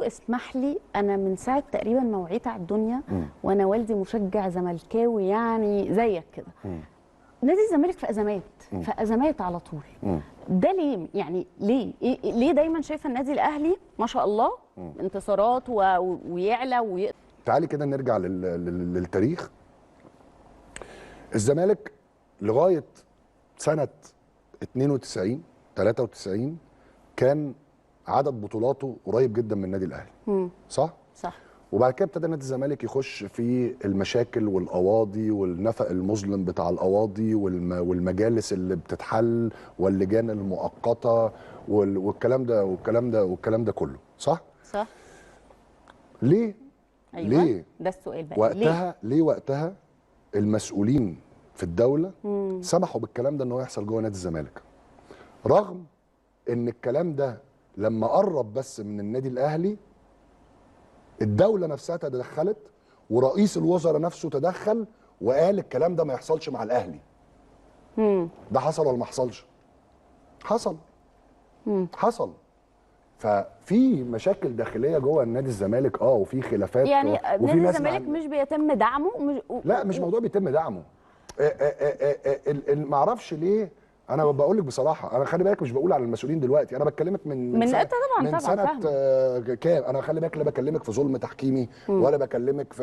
برضو اسمح لي، انا من ساعه تقريبا ما وعيت على الدنيا وانا والدي مشجع زملكاوي يعني زيك كده. نادي الزمالك في ازمات، في ازمات على طول. ده ليه؟ يعني ليه؟ ليه دايما شايفه النادي الاهلي ما شاء الله انتصارات ويعلى تعالي كده نرجع للتاريخ. الزمالك لغايه سنه 92 93 كان عدد بطولاته قريب جدا من النادي الاهلي. صح؟ صح. وبعد كده ابتدى نادي الزمالك يخش في المشاكل والقواضي والنفق المظلم بتاع القواضي والمجالس اللي بتتحل واللجان المؤقته والكلام ده كله. صح؟ صح. ليه؟ أيوة. ليه؟ ده السؤال بقى. ليه وقتها المسؤولين في الدوله سمحوا بالكلام ده ان هو يحصل جوه نادي الزمالك؟ رغم ان الكلام ده لما قرب بس من النادي الاهلي الدوله نفسها تدخلت ورئيس الوزراء نفسه تدخل وقال الكلام ده ما يحصلش مع الاهلي. ده حصل ولا ما حصلش؟ حصل. حصل. ففي مشاكل داخليه جوه النادي الزمالك وفي خلافات يعني وفي نادي ناس الزمالك مش بيتم دعمه لا مش موضوع بيتم دعمه. ما اعرفش ليه. انا بقول لك بصراحه، انا خلي بالك مش بقول على المسؤولين دلوقتي، انا بكلمك من سنه طبعا من سنه فاهمة. كام. انا خلي بالك لا بكلمك في ظلم تحكيمي ولا بكلمك في